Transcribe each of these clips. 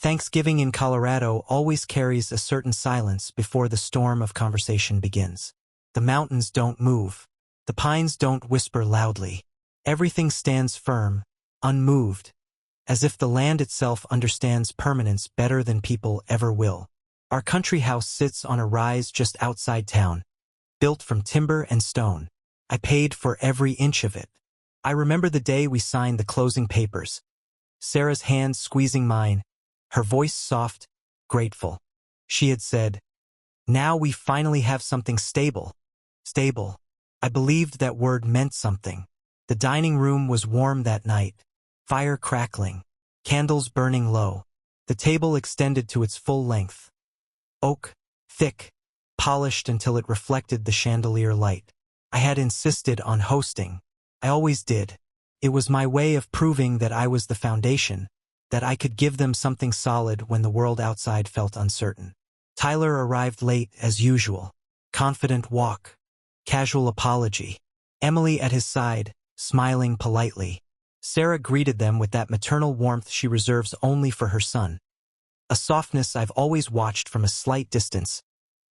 Thanksgiving in Colorado always carries a certain silence before the storm of conversation begins. The mountains don't move. The pines don't whisper loudly. Everything stands firm, unmoved, as if the land itself understands permanence better than people ever will. Our country house sits on a rise just outside town, built from timber and stone. I paid for every inch of it. I remember the day we signed the closing papers. Sarah's hand squeezing mine, her voice soft, grateful. She had said, "Now we finally have something stable." Stable. I believed that word meant something. The dining room was warm that night, fire crackling, candles burning low. The table extended to its full length. Oak, thick, polished until it reflected the chandelier light. I had insisted on hosting. I always did. It was my way of proving that I was the foundation, that I could give them something solid when the world outside felt uncertain. Tyler arrived late as usual. Confident walk. Casual apology. Emily at his side, smiling politely. Sarah greeted them with that maternal warmth she reserves only for her son. A softness I've always watched from a slight distance,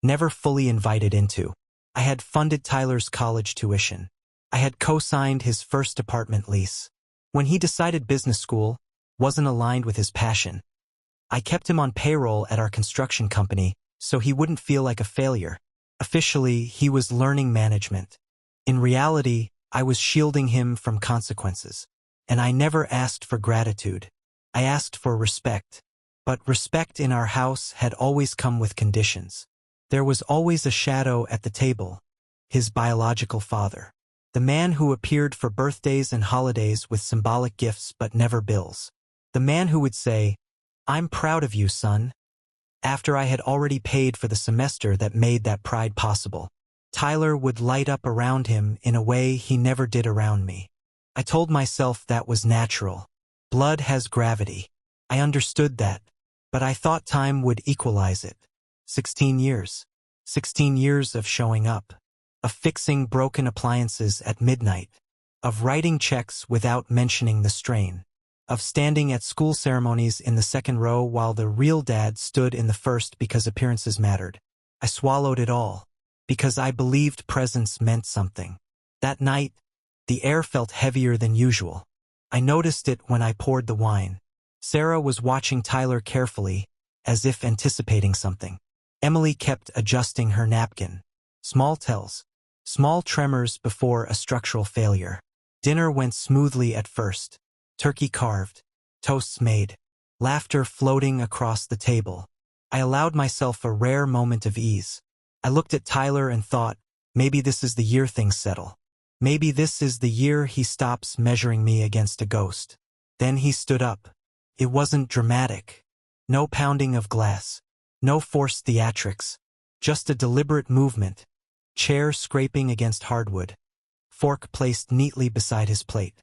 never fully invited into. I had funded Tyler's college tuition. I had co-signed his first apartment lease. When he decided business school wasn't aligned with his passion, I kept him on payroll at our construction company so he wouldn't feel like a failure. Officially, he was learning management. In reality, I was shielding him from consequences. And I never asked for gratitude. I asked for respect. But respect in our house had always come with conditions. There was always a shadow at the table, his biological father. The man who appeared for birthdays and holidays with symbolic gifts but never bills. The man who would say, "I'm proud of you, son," after I had already paid for the semester that made that pride possible. Tyler would light up around him in a way he never did around me. I told myself that was natural. Blood has gravity. I understood that, but I thought time would equalize it. 16 years. 16 years of showing up. Of fixing broken appliances at midnight. Of writing checks without mentioning the strain. Of standing at school ceremonies in the second row while the real dad stood in the first because appearances mattered. I swallowed it all, because I believed presence meant something. That night, the air felt heavier than usual. I noticed it when I poured the wine. Sarah was watching Tyler carefully, as if anticipating something. Emily kept adjusting her napkin. Small tells. Small tremors before a structural failure. Dinner went smoothly at first. Turkey carved. Toasts made. Laughter floating across the table. I allowed myself a rare moment of ease. I looked at Tyler and thought, maybe this is the year things settle. Maybe this is the year he stops measuring me against a ghost. Then he stood up. It wasn't dramatic. No pounding of glass. No forced theatrics. Just a deliberate movement. Chair scraping against hardwood. Fork placed neatly beside his plate.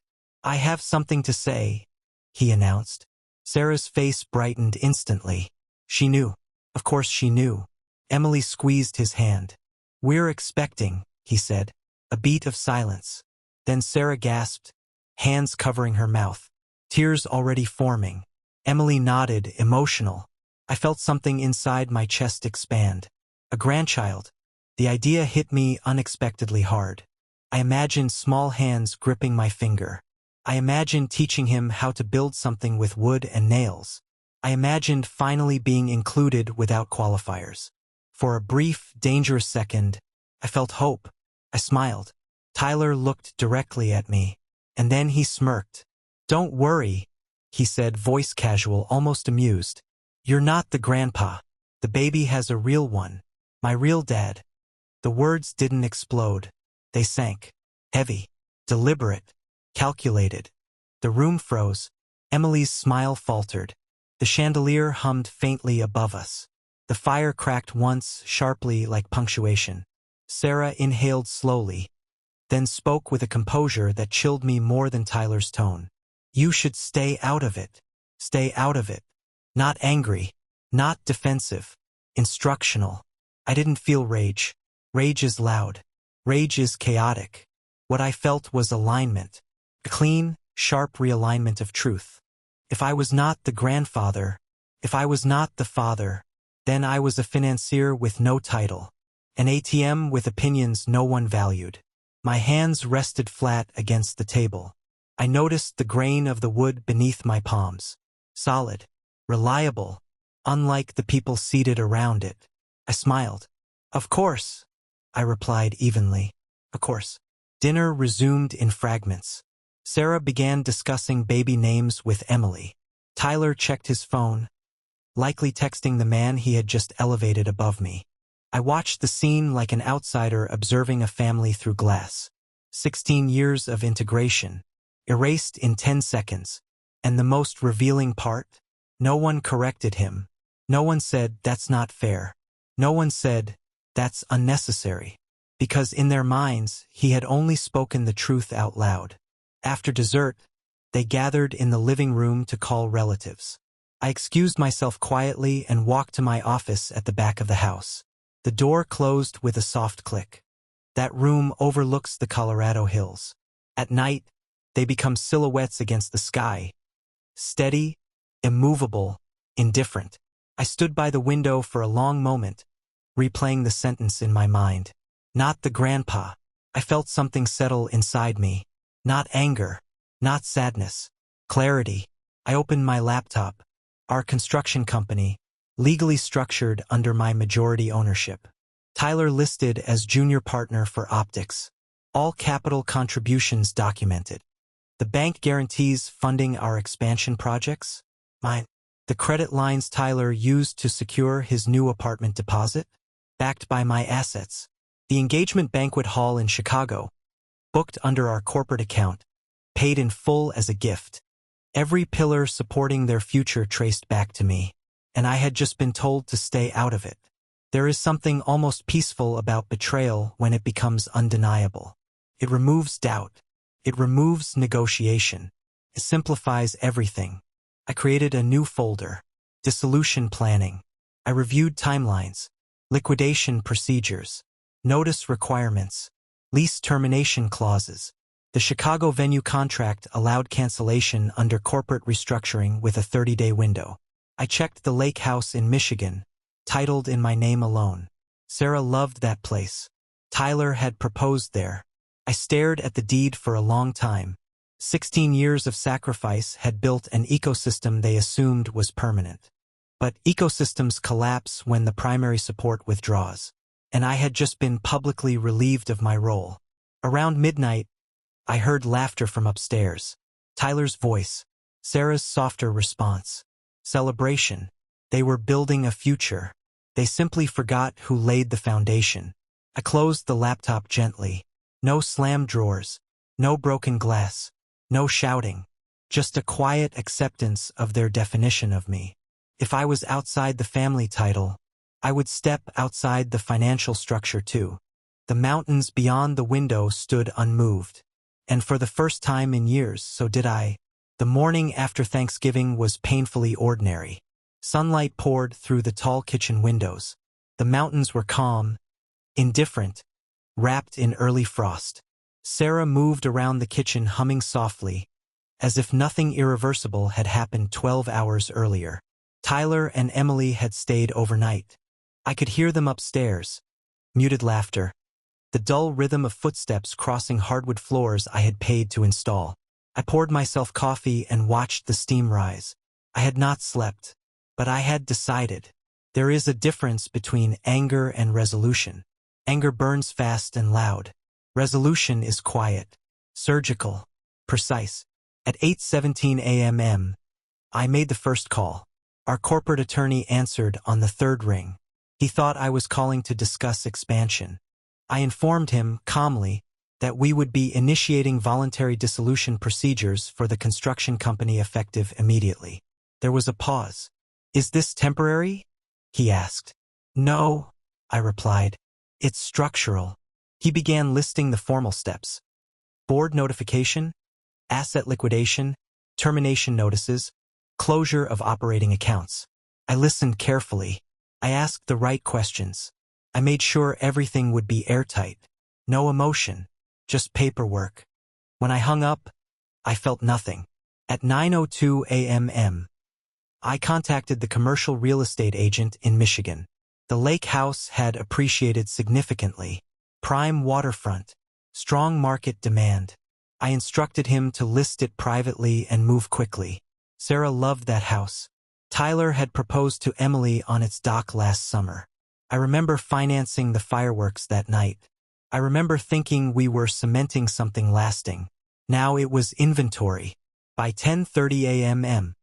"I have something to say," he announced. Sarah's face brightened instantly. She knew. Of course she knew. Emily squeezed his hand. "We're expecting," he said. A beat of silence. Then Sarah gasped, hands covering her mouth. Tears already forming. Emily nodded, emotional. I felt something inside my chest expand. A grandchild. The idea hit me unexpectedly hard. I imagined small hands gripping my finger. I imagined teaching him how to build something with wood and nails. I imagined finally being included without qualifiers. For a brief, dangerous second, I felt hope. I smiled. Tyler looked directly at me, and then he smirked. "Don't worry," he said, voice casual, almost amused. "You're not the grandpa. The baby has a real one. My real dad." The words didn't explode. They sank. Heavy. Deliberate. Calculated. The room froze. Emily's smile faltered. The chandelier hummed faintly above us. The fire cracked once, sharply, like punctuation. Sarah inhaled slowly, then spoke with a composure that chilled me more than Tyler's tone. "You should stay out of it. Stay out of it. Not angry. Not defensive. Instructional." I didn't feel rage. Rage is loud. Rage is chaotic. What I felt was alignment. A clean, sharp realignment of truth. If I was not the grandfather, If I was not the father, then I was a financier with no title, an ATM with opinions no one valued. My hands rested flat against the table. I noticed the grain of the wood beneath my palms. Solid, reliable, unlike the people seated around it. I smiled. Of course, I replied evenly. Of course. Dinner resumed in fragments. Sarah began discussing baby names with Emily. Tyler checked his phone, likely texting the man he had just elevated above me. I watched the scene like an outsider observing a family through glass. 16 years of integration, erased in 10 seconds. And the most revealing part? No one corrected him. No one said, that's not fair. No one said, that's unnecessary. Because in their minds, he had only spoken the truth out loud. After dessert, they gathered in the living room to call relatives. I excused myself quietly and walked to my office at the back of the house. The door closed with a soft click. That room overlooks the Colorado hills. At night, they become silhouettes against the sky. Steady, immovable, indifferent. I stood by the window for a long moment, replaying the sentence in my mind. Not the grandpa. I felt something settle inside me. Not anger. Not sadness. Clarity. I opened my laptop. Our construction company, legally structured under my majority ownership. Tyler listed as junior partner for optics. All capital contributions documented. The bank guarantees funding our expansion projects. Mine. The credit lines Tyler used to secure his new apartment deposit, backed by my assets. The engagement banquet hall in Chicago, booked under our corporate account, paid in full as a gift. Every pillar supporting their future traced back to me, and I had just been told to stay out of it. There is something almost peaceful about betrayal when it becomes undeniable. It removes doubt. It removes negotiation. It simplifies everything. I created a new folder. Dissolution planning. I reviewed timelines, liquidation procedures, notice requirements, lease termination clauses. The Chicago venue contract allowed cancellation under corporate restructuring with a 30-day window. I checked the lake house in Michigan, titled in my name alone. Sarah loved that place. Tyler had proposed there. I stared at the deed for a long time. 16 years of sacrifice had built an ecosystem they assumed was permanent. But ecosystems collapse when the primary support withdraws. And I had just been publicly relieved of my role. Around midnight, I heard laughter from upstairs. Tyler's voice. Sarah's softer response. Celebration. They were building a future. They simply forgot who laid the foundation. I closed the laptop gently. No slammed drawers. No broken glass. No shouting. Just a quiet acceptance of their definition of me. If I was outside the family title, I would step outside the financial structure too. The mountains beyond the window stood unmoved. And for the first time in years, so did I. The morning after Thanksgiving was painfully ordinary. Sunlight poured through the tall kitchen windows. The mountains were calm, indifferent, wrapped in early frost. Sarah moved around the kitchen humming softly, as if nothing irreversible had happened 12 hours earlier. Tyler and Emily had stayed overnight. I could hear them upstairs. Muted laughter. The dull rhythm of footsteps crossing hardwood floors I had paid to install. I poured myself coffee and watched the steam rise. I had not slept, but I had decided. There is a difference between anger and resolution. Anger burns fast and loud. Resolution is quiet, surgical, precise. At 8:17 a.m., I made the first call. Our corporate attorney answered on the third ring. He thought I was calling to discuss expansion. I informed him, calmly, that we would be initiating voluntary dissolution procedures for the construction company effective immediately. There was a pause. "Is this temporary?" he asked. "No," I replied. "It's structural." He began listing the formal steps. Board notification, asset liquidation, termination notices, closure of operating accounts. I listened carefully. I asked the right questions. I made sure everything would be airtight. No emotion, just paperwork. When I hung up, I felt nothing. At 9:02 a.m., I contacted the commercial real estate agent in Michigan. The lake house had appreciated significantly. Prime waterfront. Strong market demand. I instructed him to list it privately and move quickly. Sarah loved that house. Tyler had proposed to Emily on its dock last summer. I remember financing the fireworks that night. I remember thinking we were cementing something lasting. Now it was inventory. By 10:30 a.m.,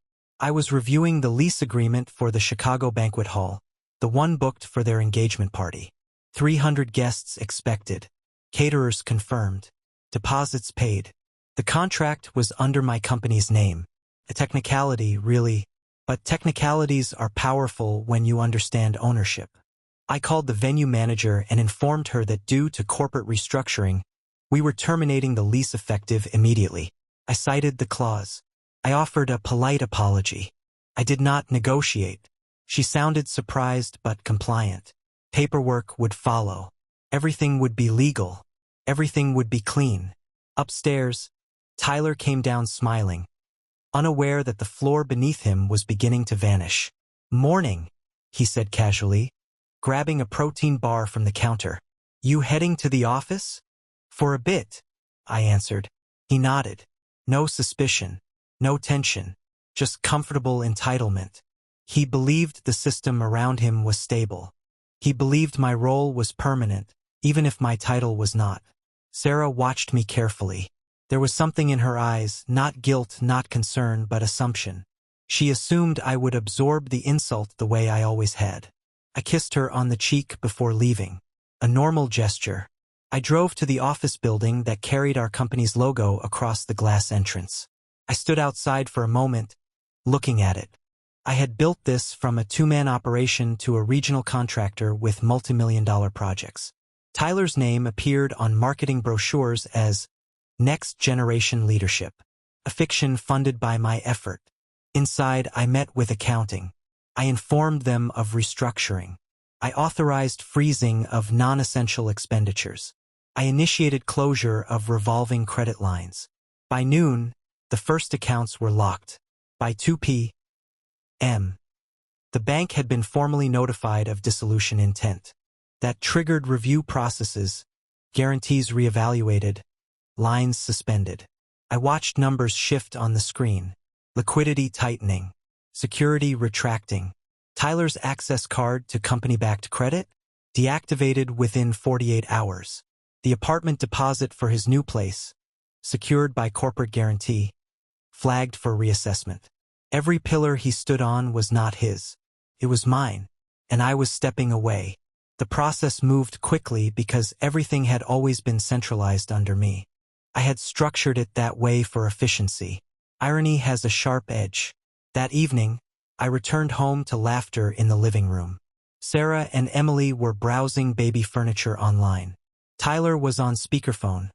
I was reviewing the lease agreement for the Chicago banquet hall, the one booked for their engagement party. 300 guests expected. Caterers confirmed. Deposits paid. The contract was under my company's name. A technicality, really, but technicalities are powerful when you understand ownership. I called the venue manager and informed her that due to corporate restructuring, we were terminating the lease effective immediately. I cited the clause. I offered a polite apology. I did not negotiate. She sounded surprised but compliant. Paperwork would follow. Everything would be legal. Everything would be clean. Upstairs, Tyler came down smiling, unaware that the floor beneath him was beginning to vanish. "Morning," he said casually, grabbing a protein bar from the counter. "You heading to the office?" "For a bit," I answered. He nodded. No suspicion. No tension. Just comfortable entitlement. He believed the system around him was stable. He believed my role was permanent, even if my title was not. Sarah watched me carefully. There was something in her eyes, not guilt, not concern, but assumption. She assumed I would absorb the insult the way I always had. I kissed her on the cheek before leaving. A normal gesture. I drove to the office building that carried our company's logo across the glass entrance. I stood outside for a moment, looking at it. I had built this from a two-man operation to a regional contractor with multi-million-dollar projects. Tyler's name appeared on marketing brochures as Next Generation Leadership, a fiction funded by my effort. Inside, I met with accounting. I informed them of restructuring. I authorized freezing of non-essential expenditures. I initiated closure of revolving credit lines. By noon, the first accounts were locked. By 2 p.m., the bank had been formally notified of dissolution intent. That triggered review processes, guarantees reevaluated, lines suspended. I watched numbers shift on the screen. Liquidity tightening. Security retracting. Tyler's access card to company-backed credit? Deactivated within 48 hours. The apartment deposit for his new place, secured by corporate guarantee, flagged for reassessment. Every pillar he stood on was not his. It was mine, and I was stepping away. The process moved quickly because everything had always been centralized under me. I had structured it that way for efficiency. Irony has a sharp edge. That evening, I returned home to laughter in the living room. Sarah and Emily were browsing baby furniture online. Tyler was on speakerphone,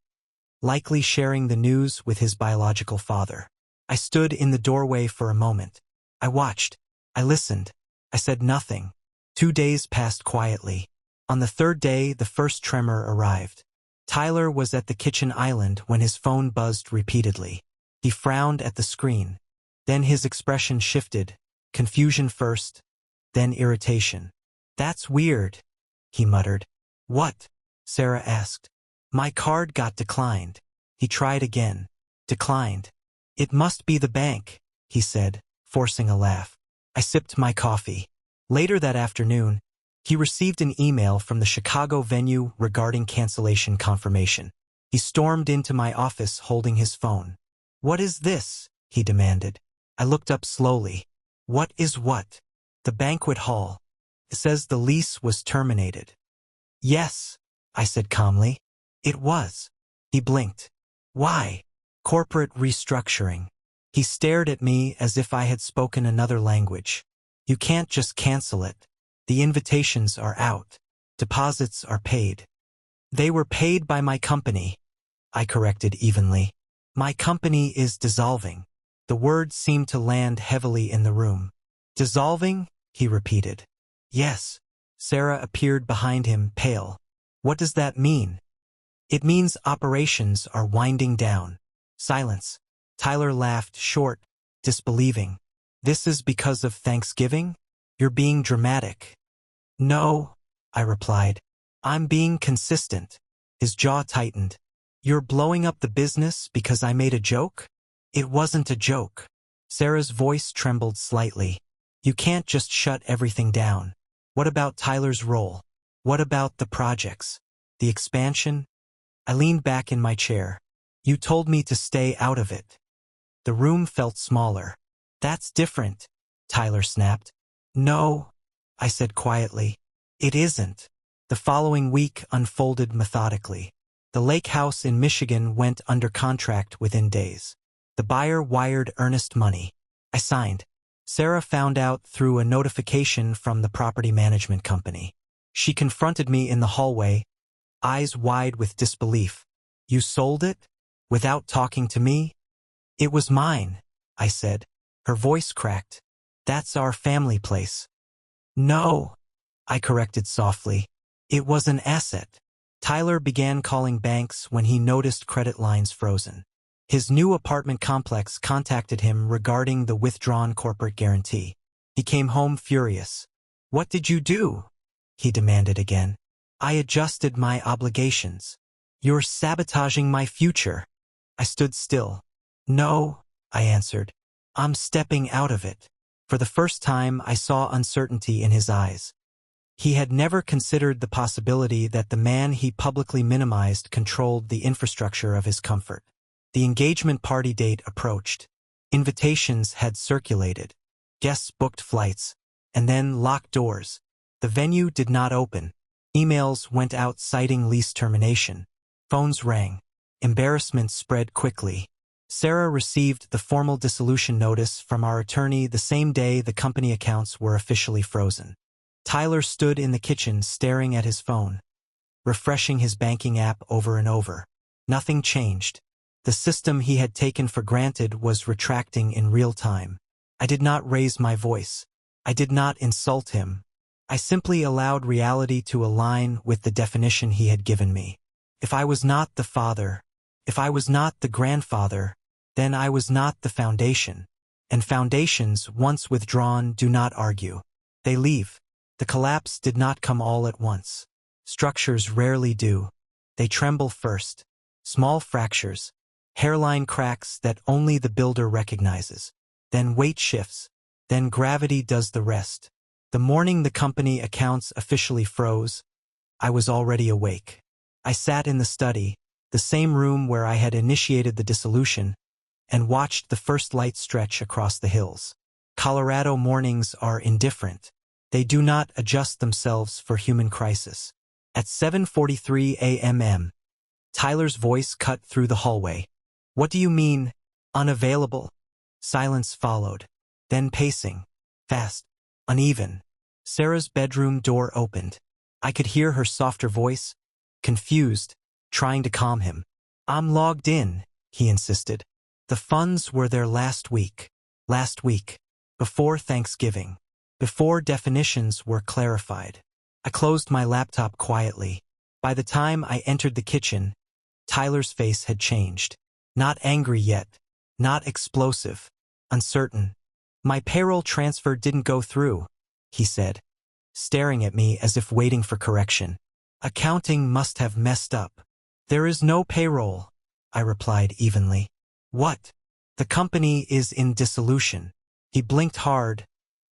likely sharing the news with his biological father. I stood in the doorway for a moment. I watched. I listened. I said nothing. 2 days passed quietly. On the third day, the first tremor arrived. Tyler was at the kitchen island when his phone buzzed repeatedly. He frowned at the screen. Then his expression shifted. Confusion first, then irritation. "That's weird," he muttered. "What?" Sarah asked. "My card got declined." He tried again. Declined. "It must be the bank," he said, forcing a laugh. I sipped my coffee. Later that afternoon, he received an email from the Chicago venue regarding cancellation confirmation. He stormed into my office holding his phone. "What is this?" he demanded. I looked up slowly. "What is what?" "The banquet hall. It says the lease was terminated." "Yes," I said calmly. "It was." He blinked. "Why?" "Corporate restructuring." He stared at me as if I had spoken another language. "You can't just cancel it. The invitations are out. Deposits are paid." "They were paid by my company," I corrected evenly. "My company is dissolving." The words seemed to land heavily in the room. "Dissolving?" he repeated. "Yes." Sarah appeared behind him, pale. "What does that mean?" "It means operations are winding down." Silence. Tyler laughed, short, disbelieving. This is because of Thanksgiving? You're being dramatic. No, I replied. I'm being consistent. His jaw tightened. You're blowing up the business because I made a joke? It wasn't a joke. Sarah's voice trembled slightly. You can't just shut everything down. What about Tyler's role? What about the projects? The expansion? I leaned back in my chair. You told me to stay out of it. The room felt smaller. That's different, Tyler snapped. No, I said quietly. It isn't. The following week unfolded methodically. The lake house in Michigan went under contract within days. The buyer wired earnest money. I signed. Sarah found out through a notification from the property management company. She confronted me in the hallway, eyes wide with disbelief. You sold it? Without talking to me? It was mine, I said. Her voice cracked. That's our family place. No, I corrected softly. It was an asset. Tyler began calling banks when he noticed credit lines frozen. His new apartment complex contacted him regarding the withdrawn corporate guarantee. He came home furious. What did you do? He demanded again. I adjusted my obligations. You're sabotaging my future. I stood still. No, I answered. I'm stepping out of it. For the first time, I saw uncertainty in his eyes. He had never considered the possibility that the man he publicly minimized controlled the infrastructure of his comfort. The engagement party date approached. Invitations had circulated. Guests booked flights, and then locked doors. The venue did not open. Emails went out citing lease termination. Phones rang. Embarrassment spread quickly. Sarah received the formal dissolution notice from our attorney the same day the company accounts were officially frozen. Tyler stood in the kitchen staring at his phone, refreshing his banking app over and over. Nothing changed. The system he had taken for granted was retracting in real time. I did not raise my voice. I did not insult him. I simply allowed reality to align with the definition he had given me. If I was not the father, if I was not the grandfather, then I was not the foundation. And foundations, once withdrawn, do not argue. They leave. The collapse did not come all at once. Structures rarely do. They tremble first. Small fractures. Hairline cracks that only the builder recognizes. Then weight shifts. Then gravity does the rest. The morning the company accounts officially froze, I was already awake. I sat in the study, the same room where I had initiated the dissolution, and watched the first light stretch across the hills. Colorado mornings are indifferent. They do not adjust themselves for human crisis. At 7:43 a.m., Tyler's voice cut through the hallway. What do you mean, unavailable? Silence followed. Then pacing. Fast. Uneven. Sarah's bedroom door opened. I could hear her softer voice, confused, trying to calm him. I'm logged in, he insisted. The funds were there last week. Last week. Before Thanksgiving. Before definitions were clarified. I closed my laptop quietly. By the time I entered the kitchen, Tyler's face had changed. Not angry yet. Not explosive. Uncertain. My payroll transfer didn't go through, he said, staring at me as if waiting for correction. Accounting must have messed up. There is no payroll, I replied evenly. What? The company is in dissolution. He blinked hard,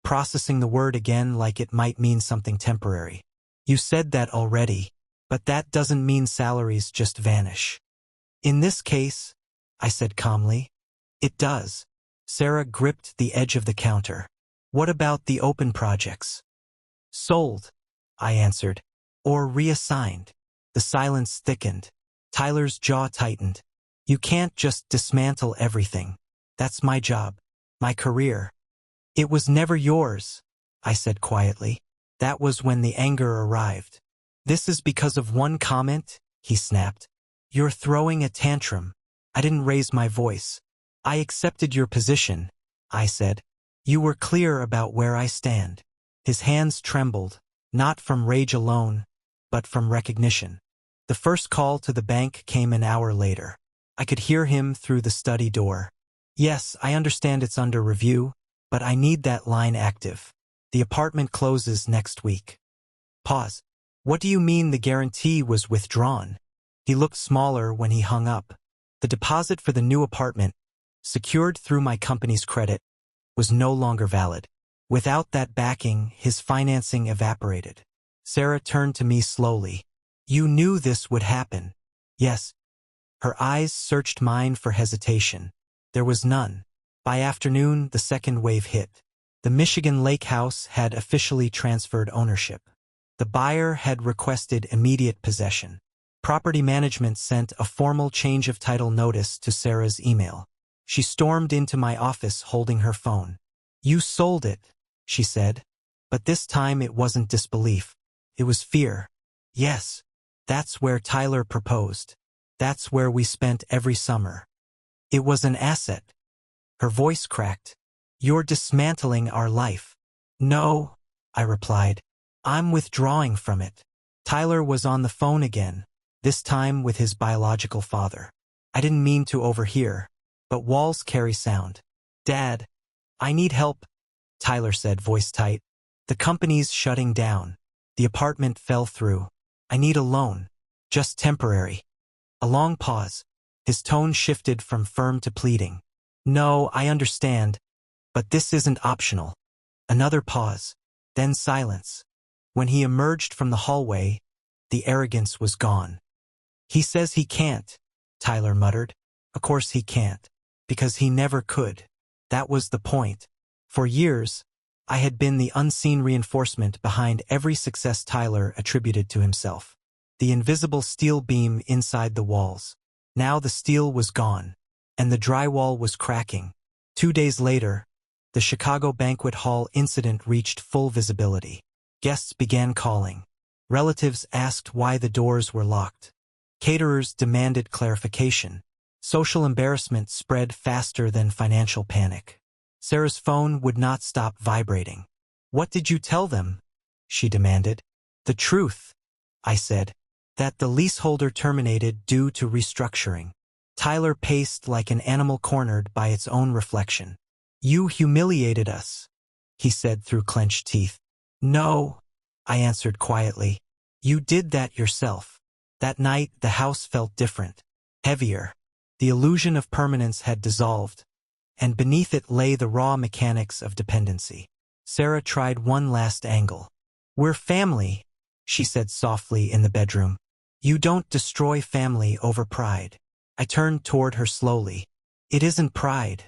processing the word again like it might mean something temporary. You said that already, but that doesn't mean salaries just vanish. In this case, I said calmly, it does. Sarah gripped the edge of the counter. What about the open projects? Sold, I answered. Or reassigned. The silence thickened. Tyler's jaw tightened. You can't just dismantle everything. That's my job. My career. It was never yours, I said quietly. That was when the anger arrived. This is because of one comment, he snapped. You're throwing a tantrum. I didn't raise my voice. I accepted your position, I said. You were clear about where I stand. His hands trembled, not from rage alone, but from recognition. The first call to the bank came an hour later. I could hear him through the study door. Yes, I understand it's under review, But I need that line active. The apartment closes next week. Pause. What do you mean the guarantee was withdrawn? He looked smaller when he hung up. The deposit for the new apartment, secured through my company's credit, was no longer valid. Without that backing, his financing evaporated. Sarah turned to me slowly. You knew this would happen. Yes. Her eyes searched mine for hesitation. There was none. By afternoon, the second wave hit. The Michigan Lake House had officially transferred ownership. The buyer had requested immediate possession. Property management sent a formal change of title notice to Sarah's email. She stormed into my office holding her phone. You sold it, she said. But this time it wasn't disbelief. It was fear. Yes, that's where Tyler proposed. That's where we spent every summer. It was an asset. Her voice cracked. You're dismantling our life. No, I replied. I'm withdrawing from it. Tyler was on the phone again, this time with his biological father. I didn't mean to overhear, but walls carry sound. Dad, I need help, Tyler said, voice tight. The company's shutting down. The apartment fell through. I need a loan. Just temporary. A long pause. His tone shifted from firm to pleading. No, I understand, but this isn't optional. Another pause. Then silence. When he emerged from the hallway, the arrogance was gone. He says he can't, Tyler muttered. Of course he can't. Because he never could. That was the point. For years, I had been the unseen reinforcement behind every success Tyler attributed to himself. The invisible steel beam inside the walls. Now the steel was gone, and the drywall was cracking. 2 days later, the Chicago banquet hall incident reached full visibility. Guests began calling. Relatives asked why the doors were locked. Caterers demanded clarification. Social embarrassment spread faster than financial panic. Sarah's phone would not stop vibrating. What did you tell them? She demanded. The truth, I said. That the leaseholder terminated due to restructuring. Tyler paced like an animal cornered by its own reflection. You humiliated us, he said through clenched teeth. No, I answered quietly. You did that yourself. That night the house felt different, heavier. The illusion of permanence had dissolved, and beneath it lay the raw mechanics of dependency. Sarah tried one last angle. We're family, she said softly in the bedroom. You don't destroy family over pride. I turned toward her slowly. It isn't pride,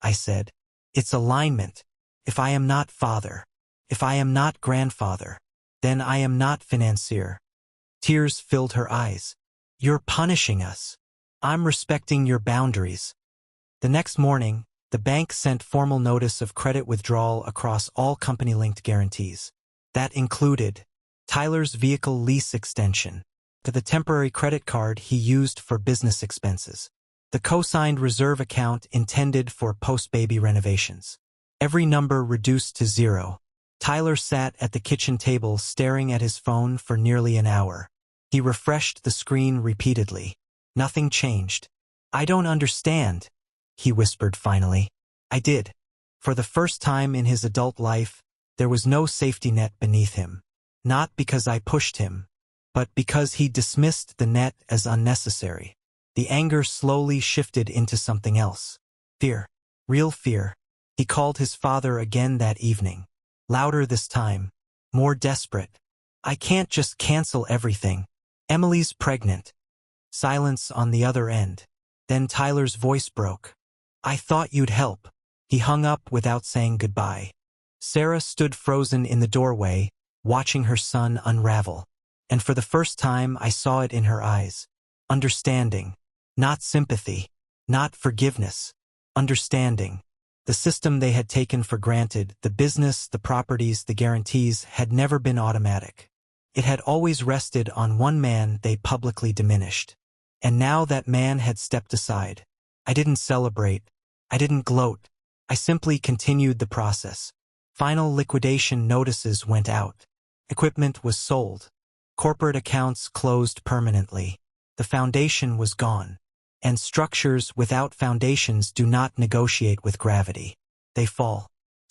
I said. It's alignment. If I am not father, if I am not grandfather, then I am not financier. Tears filled her eyes. You're punishing us. I'm respecting your boundaries. The next morning, the bank sent formal notice of credit withdrawal across all company-linked guarantees. That included Tyler's vehicle lease extension, to the temporary credit card he used for business expenses, the co-signed reserve account intended for post-baby renovations. Every number reduced to 0. Tyler sat at the kitchen table staring at his phone for nearly an hour. He refreshed the screen repeatedly. Nothing changed. I don't understand, he whispered finally. I did. For the first time in his adult life, there was no safety net beneath him. Not because I pushed him, but because he dismissed the net as unnecessary. The anger slowly shifted into something else. Fear. Real fear. He called his father again that evening. Louder this time. More desperate. I can't just cancel everything. Emily's pregnant. Silence on the other end. Then Tyler's voice broke. I thought you'd help. He hung up without saying goodbye. Sarah stood frozen in the doorway, watching her son unravel. And for the first time I saw it in her eyes. Understanding. Not sympathy. Not forgiveness. Understanding. The system they had taken for granted, the business, the properties, the guarantees, had never been automatic. It had always rested on one man they publicly diminished. And now that man had stepped aside. I didn't celebrate. I didn't gloat. I simply continued the process. Final liquidation notices went out. Equipment was sold. Corporate accounts closed permanently. The foundation was gone. And structures without foundations do not negotiate with gravity. They fall.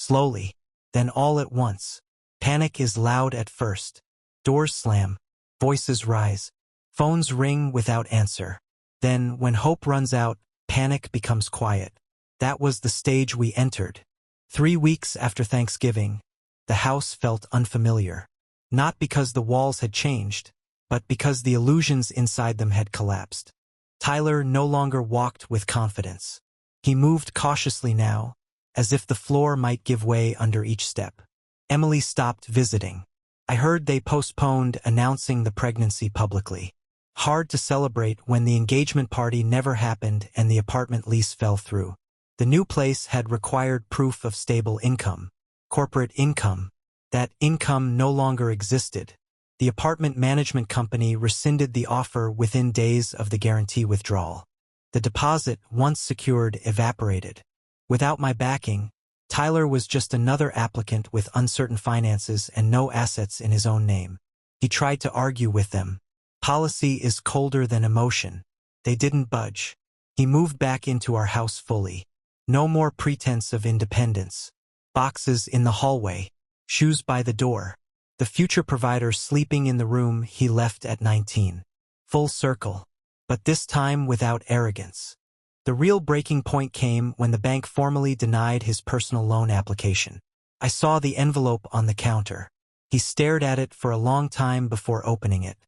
Slowly. Then all at once. Panic is loud at first. Doors slam. Voices rise. Phones ring without answer. Then, when hope runs out, panic becomes quiet. That was the stage we entered. 3 weeks after Thanksgiving, the house felt unfamiliar. Not because the walls had changed, but because the illusions inside them had collapsed. Tyler no longer walked with confidence. He moved cautiously now, as if the floor might give way under each step. Emily stopped visiting. I heard they postponed announcing the pregnancy publicly. Hard to celebrate when the engagement party never happened and the apartment lease fell through. The new place had required proof of stable income. Corporate income. That income no longer existed. The apartment management company rescinded the offer within days of the guarantee withdrawal. The deposit, once secured, evaporated. Without my backing, Tyler was just another applicant with uncertain finances and no assets in his own name. He tried to argue with them. Policy is colder than emotion. They didn't budge. He moved back into our house fully. No more pretense of independence. Boxes in the hallway. Shoes by the door. The future provider sleeping in the room he left at 19. Full circle. But this time without arrogance. The real breaking point came when the bank formally denied his personal loan application. I saw the envelope on the counter. He stared at it for a long time before opening it.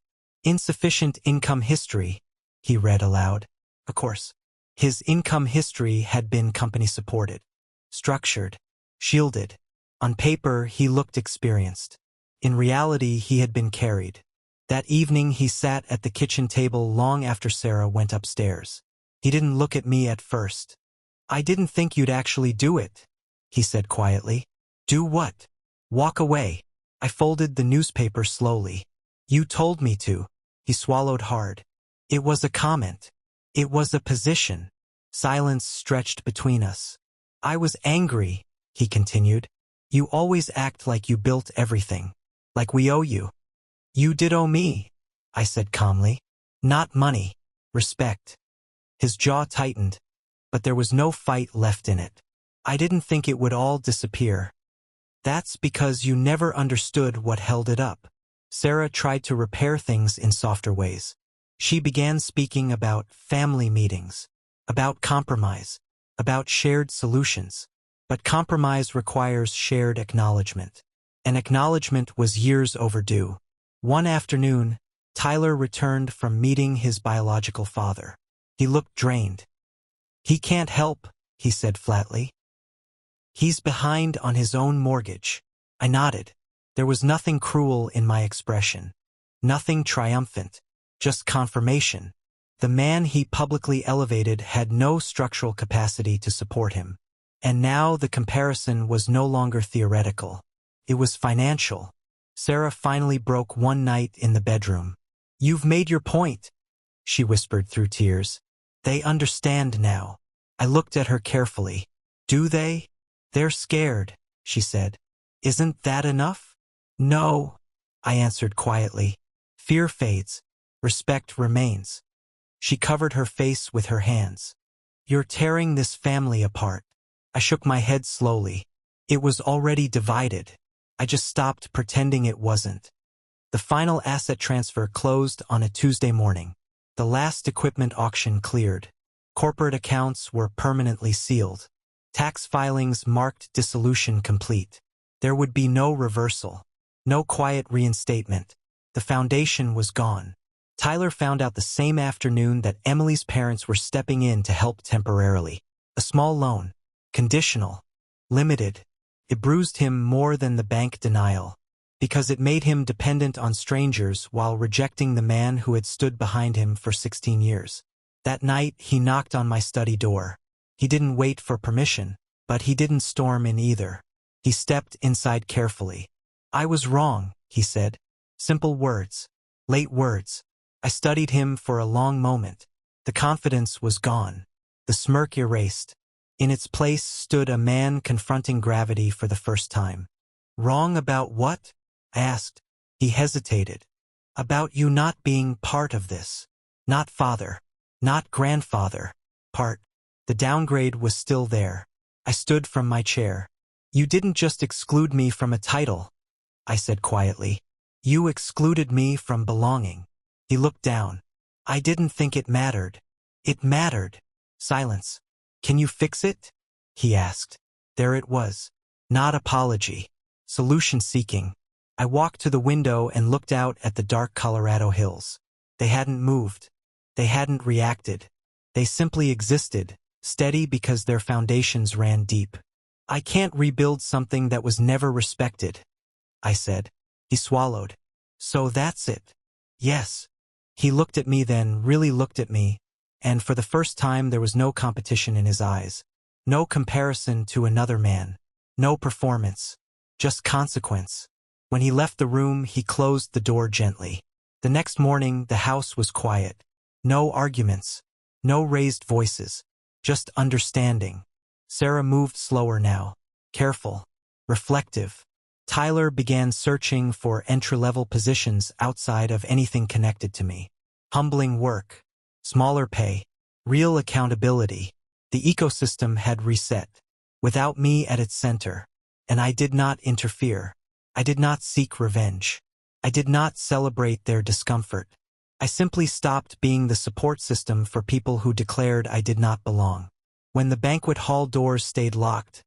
Insufficient income history, he read aloud. Of course, his income history had been company-supported. Structured. Shielded. On paper, he looked experienced. In reality, he had been carried. That evening, he sat at the kitchen table long after Sarah went upstairs. He didn't look at me at first. "I didn't think you'd actually do it," he said quietly. "Do what?" "Walk away." I folded the newspaper slowly. "You told me to." He swallowed hard. It was a comment. It was a position. Silence stretched between us. "I was angry," he continued. "You always act like you built everything. Like we owe you." "You did owe me," I said calmly. "Not money. Respect." His jaw tightened, but there was no fight left in it. "I didn't think it would all disappear." "That's because you never understood what held it up." Sarah tried to repair things in softer ways. She began speaking about family meetings, about compromise, about shared solutions. But compromise requires shared acknowledgement. And acknowledgement was years overdue. One afternoon, Tyler returned from meeting his biological father. He looked drained. "He can't help," he said flatly. "He's behind on his own mortgage." I nodded. There was nothing cruel in my expression. Nothing triumphant. Just confirmation. The man he publicly elevated had no structural capacity to support him. And now the comparison was no longer theoretical. It was financial. Sarah finally broke one night in the bedroom. "You've made your point," she whispered through tears. "They understand now." I looked at her carefully. "Do they?" "They're scared," she said. "Isn't that enough?" "No," I answered quietly. "Fear fades. Respect remains." She covered her face with her hands. "You're tearing this family apart." I shook my head slowly. It was already divided. I just stopped pretending it wasn't. The final asset transfer closed on a Tuesday morning. The last equipment auction cleared. Corporate accounts were permanently sealed. Tax filings marked dissolution complete. There would be no reversal. No quiet reinstatement. The foundation was gone. Tyler found out the same afternoon that Emily's parents were stepping in to help temporarily. A small loan. Conditional. Limited. It bruised him more than the bank denial, because it made him dependent on strangers while rejecting the man who had stood behind him for 16 years. That night, he knocked on my study door. He didn't wait for permission, but he didn't storm in either. He stepped inside carefully. "I was wrong," he said. Simple words. Late words. I studied him for a long moment. The confidence was gone. The smirk erased. In its place stood a man confronting gravity for the first time. "Wrong about what?" I asked. He hesitated. "About you not being part of this. Not father. Not grandfather. Part." The downgrade was still there. I stood from my chair. You didn't just exclude me from a title, I said quietly. You excluded me from belonging. He looked down. I didn't think it mattered. It mattered. Silence. Can you fix it? He asked. There it was. Not apology. Solution seeking. I walked to the window and looked out at the dark Colorado hills. They hadn't moved. They hadn't reacted. They simply existed, steady because their foundations ran deep. I can't rebuild something that was never respected, I said. He swallowed. So that's it. Yes. He looked at me then, really looked at me, and for the first time there was no competition in his eyes. No comparison to another man. No performance. Just consequence. When he left the room, he closed the door gently. The next morning, the house was quiet. No arguments. No raised voices. Just understanding. Sarah moved slower now. Careful. Reflective. Tyler began searching for entry-level positions outside of anything connected to me. Humbling work. Smaller pay. Real accountability. The ecosystem had reset. Without me at its center. And I did not interfere. I did not seek revenge. I did not celebrate their discomfort. I simply stopped being the support system for people who declared I did not belong. When the banquet hall doors stayed locked,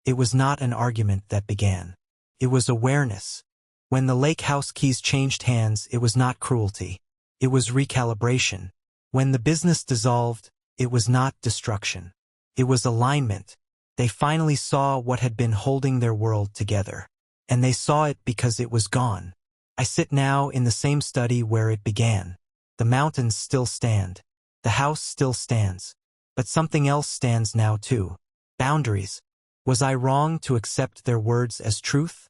it was not an argument that began. It was awareness. When the lake house keys changed hands, it was not cruelty. It was recalibration. When the business dissolved, it was not destruction. It was alignment. They finally saw what had been holding their world together. And they saw it because it was gone. I sit now in the same study where it began. The mountains still stand. The house still stands. But something else stands now too. Boundaries. Was I wrong to accept their words as truth?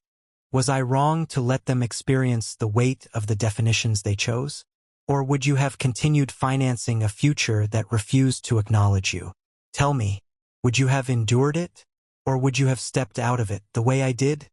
Was I wrong to let them experience the weight of the definitions they chose? Or would you have continued financing a future that refused to acknowledge you? Tell me, would you have endured it? Or would you have stepped out of it the way I did?